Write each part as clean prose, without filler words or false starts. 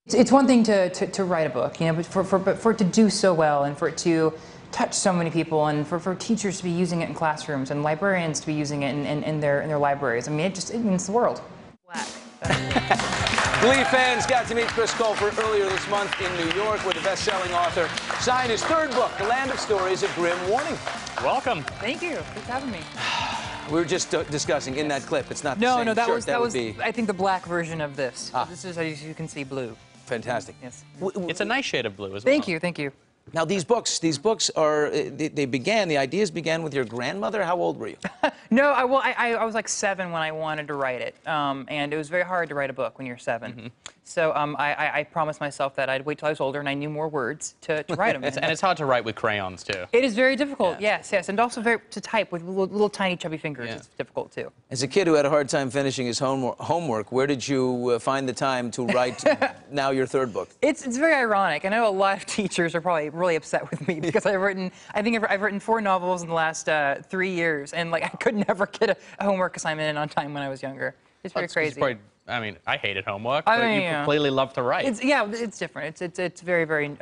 It's one thing to write a book, you know, but for it to do so well and for it to touch so many people and for teachers to be using it in classrooms and librarians to be using it in their libraries. I mean, it means the world. Black. Glee fans got to meet Chris Colfer earlier this month in New York, where the best-selling author signed his third book, The Land of Stories, A Grim Warning. Welcome. Thank you. Thanks for having me. We were just discussing in that clip. It's not the same No, that shirt. was I think the black version of this. This is, as you can see, blue. Fantastic. Yes. It's a nice shade of blue as well. Thank you. Now, these books are, the ideas began with your grandmother. How old were you? No, I was like 7 when I wanted to write it. And it was very hard to write a book when you're 7. Mm-hmm. So I promised myself that I'd wait till I was older and I knew more words to write them. And it's hard to write with crayons, too. It is very difficult, yes. And also to type with little tiny chubby fingers. Yeah. It's difficult, too. As a kid who had a hard time finishing his homework, where did you find the time to write now your third book? It's very ironic. I know a lot of teachers are probably really upset with me because I've written 4 novels in the last 3 years, and like I could never get a homework assignment in on time when I was younger. It's very crazy. I mean, I hated homework, but you clearly love to write. It's different. It's very, very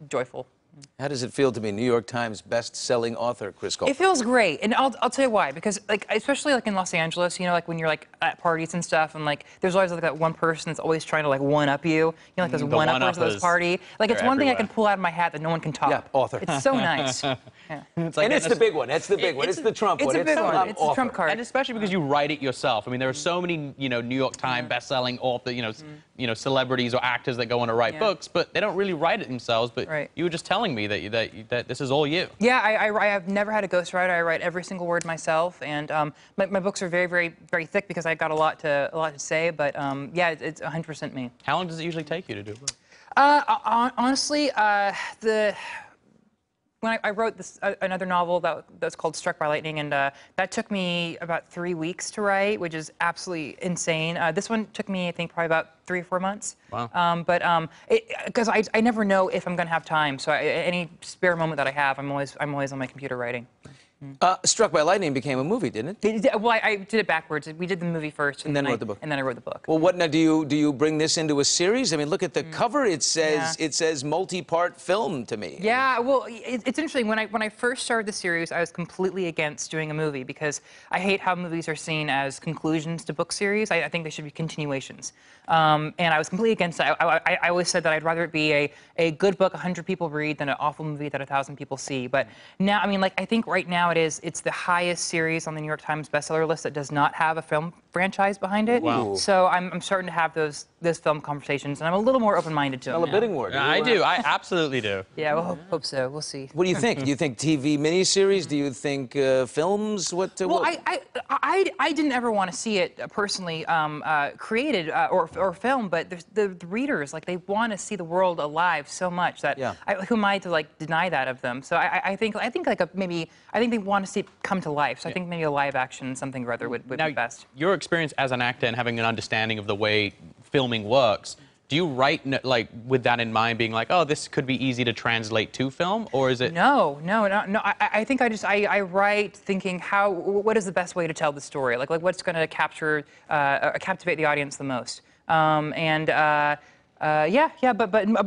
joyful. How does it feel to be New York Times best-selling author, Chris Colfer? It feels great, and I'll tell you why. Because like, especially like in Los Angeles, you know, like when you're like at parties and stuff, and like there's always like that one person that's always trying to like one-up you. You know, like those one-uppers at this party. Like it's one thing I can pull out of my hat that no one can top. Yeah, author. It's so nice. Yeah. It's like, and it's the big one. It's the big one. It's the Trump one. It's a big one. It's the Trump card. And especially because you write it yourself. I mean, there are so many, you know, New York Times best-selling author, you know, celebrities or actors that go on to write books, but they don't really write it themselves. But you were just telling me that this is all you. Yeah, I have never had a ghostwriter. I write every single word myself, and my books are very, very, very thick because I got a lot to say. But yeah, it's 100% me. How long does it usually take you to do a book? Honestly, when I wrote another novel that's called Struck by Lightning, and that took me about 3 weeks to write, which is absolutely insane. This one took me, I think, probably about 3 or 4 months. Wow. Because I never know if I'm going to have time, so any spare moment that I have, I'm always on my computer writing. Struck by Lightning became a movie, didn't it? Well, I did it backwards. We did the movie first, and then wrote the book. And then I wrote the book. Well, what now? Do you bring this into a series? I mean, look at the cover. It says multi-part film to me. Yeah. Well, it's interesting. When I first started the series, I was completely against doing a movie because I hate how movies are seen as conclusions to book series. I think they should be continuations. And I was completely against that. I always said that I'd rather it be a good book 100 people read than an awful movie that 1,000 people see. But now, I mean, like I think right now it's the highest series on the New York Times bestseller list that does not have a film franchise behind it. Wow. So I'm starting to have those film conversations, and I'm a little more open-minded to them. Smell a bidding war. I do. I absolutely do. Yeah, we'll hope so. We'll see. What do you think? Do you think TV miniseries? Do you think films? Well, I didn't ever want to see it personally created or filmed, but the readers, like, they want to see the world alive so much that who am I to like deny that of them? So I think they want to see it come to life. So I think maybe a live action something or other would be best. Your experience as an actor and having an understanding of the way filming works, do you write like with that in mind, being like, oh, this could be easy to translate to film, or is it? No. I think I write thinking what is the best way to tell the story, like what's going to captivate the audience the most, but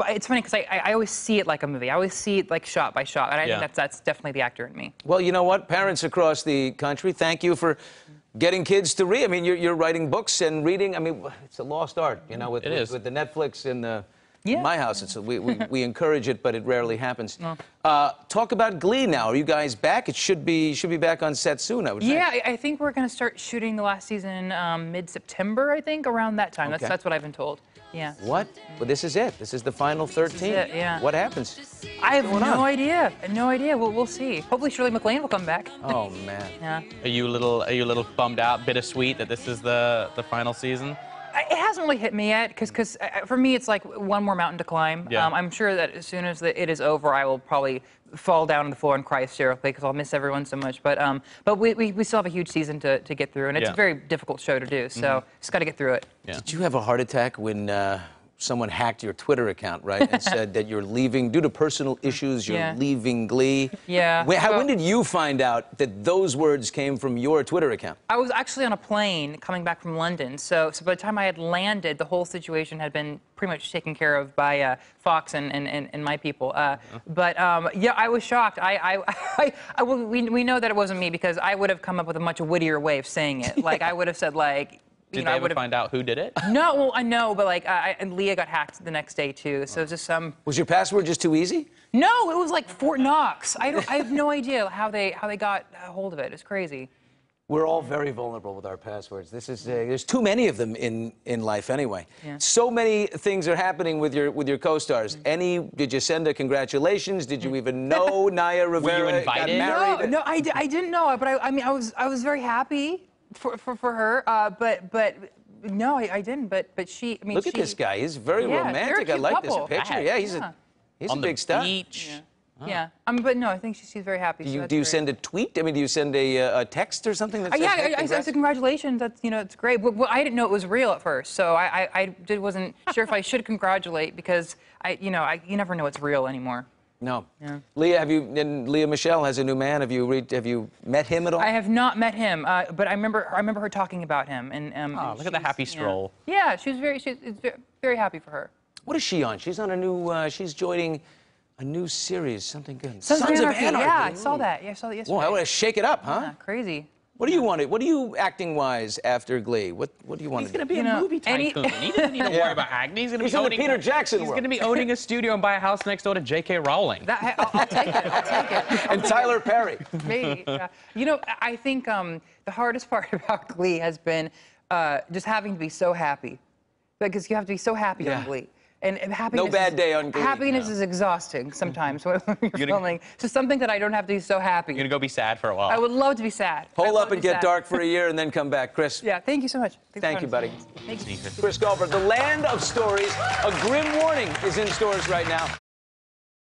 it's funny because I always see it like a movie. I always see it like shot by shot, and I think that's definitely the actor in me. Well, you know what? Parents across the country, thank you for getting kids to read. I mean, you're writing books and reading. I mean, it's a lost art, you know, with the Netflix in my house. We encourage it, but it rarely happens. Talk about Glee now. Are you guys back? It should be back on set soon, I would think. Yeah, I think we're going to start shooting the last season mid-September, I think, around that time. Okay. That's what I've been told. Yeah. What? Well, this is it. This is the final 13. This is it, yeah. What happens? I have no idea. No idea. We'll see. Hopefully Shirley MacLaine will come back. Oh, man. Yeah. Are you a little bummed out, bittersweet that this is the final season? It hasn't really hit me yet, because for me it's like one more mountain to climb. Yeah. I'm sure that as soon as it is over, I will probably fall down on the floor and cry hysterically because I'll miss everyone so much. But we still have a huge season to get through, and it's a very difficult show to do. So just got to get through it. Yeah. Did you have a heart attack when someone hacked your Twitter account, right, and said that you're leaving due to personal issues. You're leaving Glee. Yeah. When did you find out that those words came from your Twitter account? I was actually on a plane coming back from London, so by the time I had landed, the whole situation had been pretty much taken care of by Fox and my people. Yeah, I was shocked. We know that it wasn't me because I would have come up with a much wittier way of saying it. Like I would have said like. Did they ever find out who did it? No, well, I know, but like, and Leah got hacked the next day too. So it's just some. Was your password just too easy? No, it was like Fort Knox. I have no idea how they got a hold of it. It's crazy. We're all very vulnerable with our passwords. This is there's too many of them in life anyway. Yeah. So many things are happening with your co-stars. Did you send a congratulations? Did you even know Naya Rivera got married? No, I didn't know. But I mean, I was very happy for her. But no, I didn't. But she. I mean, look at this guy. He's very romantic. I like this picture. Yeah, he's a big star. Beach. Yeah. Yeah, but no, I think she's very happy. Do you send a tweet? I mean, do you send a text or something? That says, yeah, I said congratulations. That's it's great. Well, I didn't know it was real at first, so I wasn't sure if I should congratulate because you never know it's real anymore. No. Yeah. Leah, Leah Michelle has a new man. Have you met him at all? I have not met him, but I remember her talking about him and. Look at the happy stroll. Yeah, she's very happy for her. What is she on? She's on a new. She's joining a new series, something good. Sons of Anarchy. Yeah, I saw that. Yeah, I saw that yesterday. Well, I want to shake it up, huh? Yeah, crazy. What do you want? What do you acting-wise after Glee? What do you want to do? He's going to be a movie tycoon. He doesn't need to worry about acting. He's going to be owning Peter Jackson. He's going to be owning a studio and buy a house next door to J.K. Rowling. I'll take it. I'll take it. And Tyler Perry. Maybe. I think the hardest part about Glee has been just having to be so happy, because you have to be so happy on Glee. And happiness. No bad day on Glee. Happiness is exhausting sometimes when you're filming. So something that I don't have to be so happy. You're gonna go be sad for a while. I would love to be sad. Hole up and get dark for a year and then come back, Chris. Yeah, thank you so much. Thank you, buddy. Thanks. Chris Goldberg, The Land of Stories. A grim warning is in stores right now.